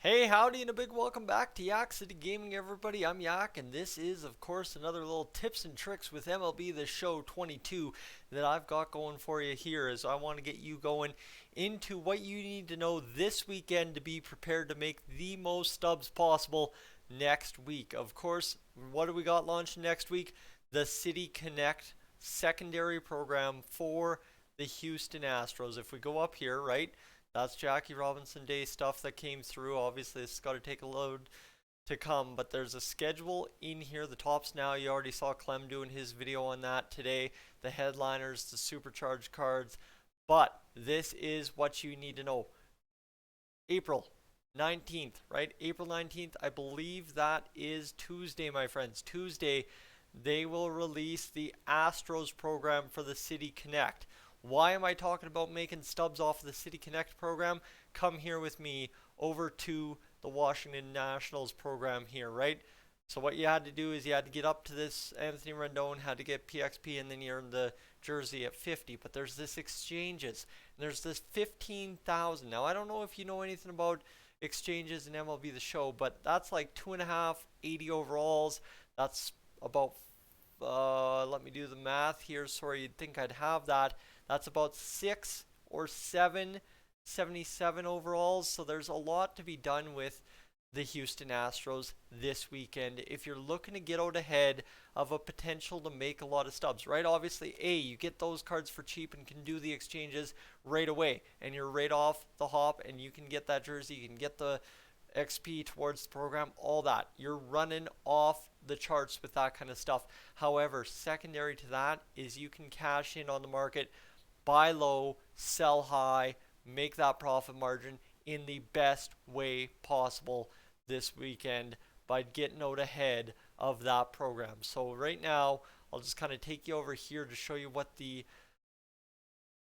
Hey, howdy, and a big welcome back to Yak City Gaming, everybody. I'm Yak, and this is, of course, another little tips and tricks with MLB The Show 22 that I've got going for you here as I want to get you going into what you need to know this weekend to be prepared to make the most stubs possible next week. Of course, what do we got launching next week? The City Connect secondary program for the Houston Astros. If we go up here, right? That's Jackie Robinson Day stuff that came through. Obviously, it's got to take a load to come, but there's a schedule in here. The tops now, you already saw Clem doing his video on that today. The headliners, the supercharged cards. But this is what you need to know. April 19th, right? April 19th, I believe that is Tuesday, my friends. Tuesday, they will release the Astros program for the City Connect. Why am I talking about making stubs off of the City Connect program? Come here with me over to the Washington Nationals program here, right? So what you had to do is you had to get up to this Anthony Rendon, had to get PXP, and then you earned the jersey at 50. But there's this exchanges, and there's this 15,000. Now I don't know if you know anything about exchanges in MLB The Show, but that's like 2.5, 80 overalls. That's about let me do the math here. Sorry, you'd think I'd have that. That's about 6 or 7 77 overalls. So there's a lot to be done with the Houston Astros this weekend if you're looking to get out ahead of a potential to make a lot of stubs, right? Obviously, you get those cards for cheap and can do the exchanges right away, and you're right off the hop, and you can get that jersey, you can get the XP towards the program, all that. You're running off the charts with that kind of stuff. However, secondary to that is you can cash in on the market, buy low, sell high, make that profit margin in the best way possible this weekend by getting out ahead of that program. So right now, I'll just kind of take you over here to show you what the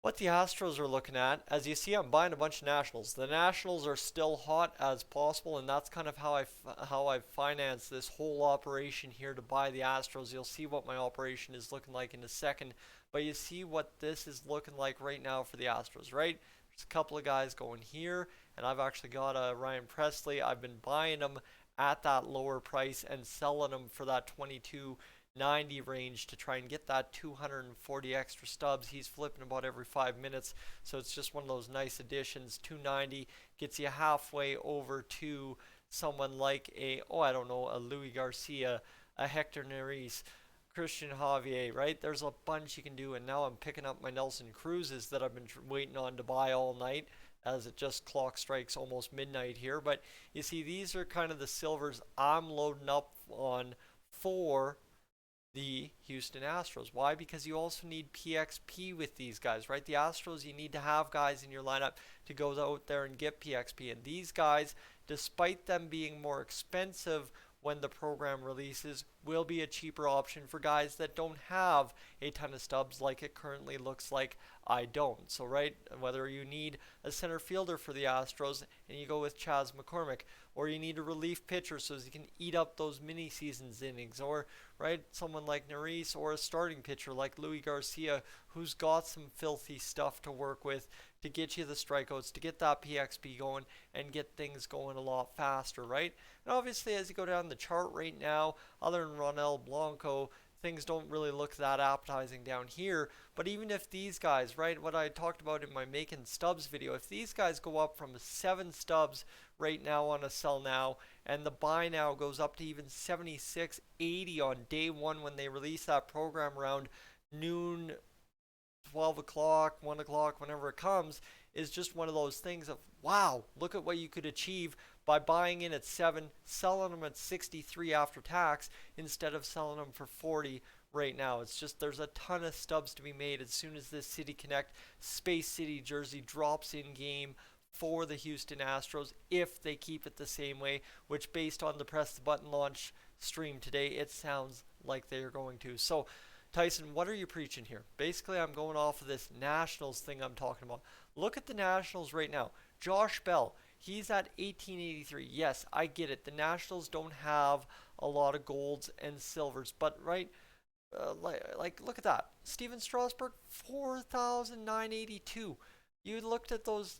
Astros are looking at. As you see, I'm buying a bunch of Nationals. The Nationals are still hot as possible, and that's kind of how I finance this whole operation here to buy the Astros. You'll see what my operation is looking like in a second, but you see what this is looking like right now for the Astros, right? There's a couple of guys going here, and I've actually got a Ryan Presley. I've been buying them at that lower price and selling them for that 22.90 range to try and get that 240 extra stubs. He's flipping about every 5 minutes, so it's just one of those nice additions. 290 gets you halfway over to someone like I don't know, a Louis Garcia, a Hector Neris, Christian Javier, right? There's a bunch you can do, and now I'm picking up my Nelson Cruzes that I've been waiting on to buy all night as it just clock strikes almost midnight here. But you see, these are kind of the silvers I'm loading up on for the Houston Astros. Why? Because you also need PXP with these guys, right? The Astros, you need to have guys in your lineup to go out there and get PXP. And these guys, despite them being more expensive when the program releases, will be a cheaper option for guys that don't have a ton of stubs like it currently looks like I don't. So, right, whether you need a center fielder for the Astros and you go with Chas McCormick, or you need a relief pitcher so he can eat up those mini seasons innings, or right, someone like Neris, or a starting pitcher like Louis Garcia who's got some filthy stuff to work with to get you the strikeouts, to get that PXP going and get things going a lot faster, right? And obviously, as you go down the chart right now, other than Ronel Blanco, things don't really look that appetizing down here. But even if these guys, right, what I talked about in my making stubs video, if these guys go up from 7 stubs right now on a sell now, and the buy now goes up to even 76.80 on day one when they release that program around noon, 12 o'clock, 1 o'clock, whenever it comes, is just one of those things of, wow, look at what you could achieve by buying in at 7, selling them at 63 after tax instead of selling them for 40 right now. It's just there's a ton of stubs to be made as soon as this City Connect Space City jersey drops in game for the Houston Astros, if they keep it the same way, which based on the press the button launch stream today, it sounds like they are going to. So Tyson, what are you preaching here? Basically, I'm going off of this Nationals thing I'm talking about. Look at the Nationals right now. Josh Bell, he's at 1883. Yes, I get it. The Nationals don't have a lot of golds and silvers, but right, like look at that. Steven Strasburg, 4,982. You looked at those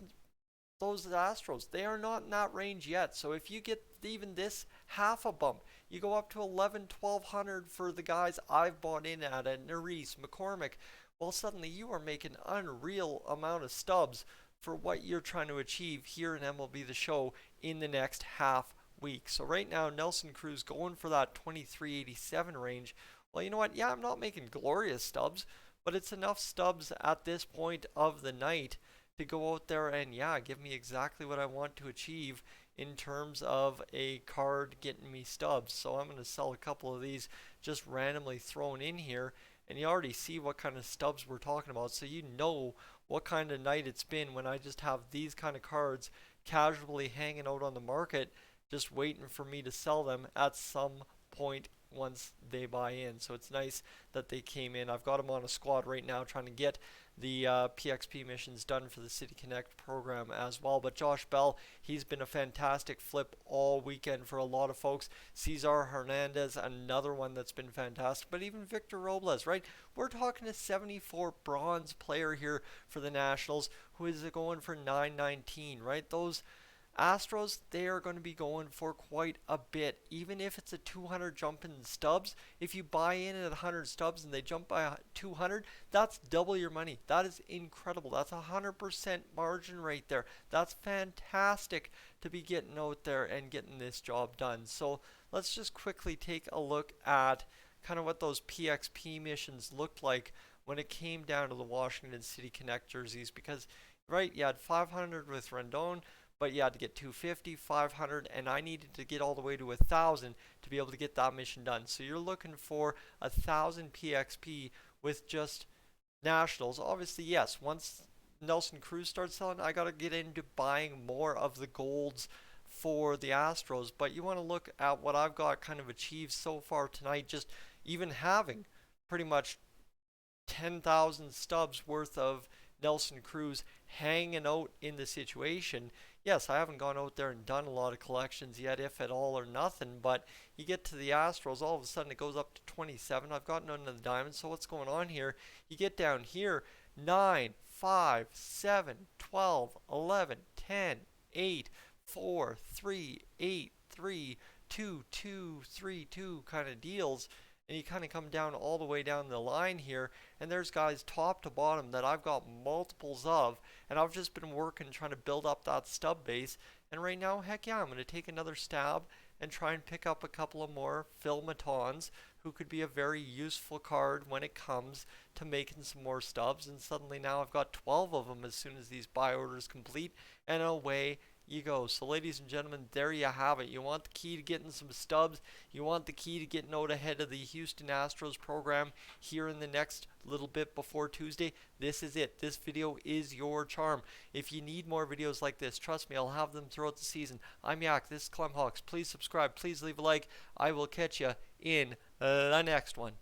those Astros, they are not in that range yet. So if you get even this half a bump, you go up to 11, 1200 for the guys I've bought in at Nerese, McCormick. Well, suddenly you are making unreal amount of stubs for what you're trying to achieve here in MLB The Show in the next half week. So right now, Nelson Cruz going for that 2387 range. Well, you know what? Yeah, I'm not making glorious stubs, but it's enough stubs at this point of the night to go out there and, yeah, give me exactly what I want to achieve in terms of a card getting me stubs. So I'm going to sell a couple of these just randomly thrown in here, and you already see what kind of stubs we're talking about, so you know what kind of night it's been when I just have these kind of cards casually hanging out on the market, just waiting for me to sell them at some point once they buy in. So it's nice that they came in. I've got them on a squad right now trying to get the PXP missions done for the City Connect program as well. But Josh Bell, he's been a fantastic flip all weekend for a lot of folks. Cesar Hernandez, another one that's been fantastic. But even Victor Robles, right? We're talking a 74 bronze player here for the Nationals who is going for 919, right? Those Astros, they are going to be going for quite a bit. Even if it's a 200 jump in stubs, if you buy in at 100 stubs and they jump by 200, that's double your money. That is incredible. That's a 100% margin rate there. That's fantastic to be getting out there and getting this job done. So let's just quickly take a look at kind of what those PXP missions looked like when it came down to the Washington City Connect jerseys, because right, you had 500 with Rendon, but you had to get 250, 500, and I needed to get all the way to 1,000 to be able to get that mission done. So you're looking for 1,000 PXP with just Nationals. Obviously, yes, once Nelson Cruz starts selling, I got to get into buying more of the golds for the Astros. But you want to look at what I've got kind of achieved so far tonight, just even having pretty much 10,000 stubs worth of Nelson Cruz hanging out in the situation. Yes, I haven't gone out there and done a lot of collections yet, if at all or nothing, but you get to the Astros, all of a sudden it goes up to 27. I've got none of the diamonds, so what's going on here? You get down here, 9, 5, 7, 12, 11, 10, 8, 4, 3, 8, 3, 2, 2, 3, 2 kind of deals. And you kind of come down all the way down the line here, and there's guys top to bottom that I've got multiples of, and I've just been working trying to build up that stub base. And right now, heck yeah, I'm going to take another stab and try and pick up a couple of more Phil Matons, who could be a very useful card when it comes to making some more stubs. And suddenly now I've got 12 of them as soon as these buy orders complete, and away you go. So ladies and gentlemen, there you have it. You want the key to getting some stubs, you want the key to getting out ahead of the Houston Astros program here in the next little bit before Tuesday. This is it. This video is your charm. If you need more videos like this, trust me, I'll have them throughout the season. I'm Yak, this is Clem Hawks. Please subscribe, please leave a like. I will catch you in the next one.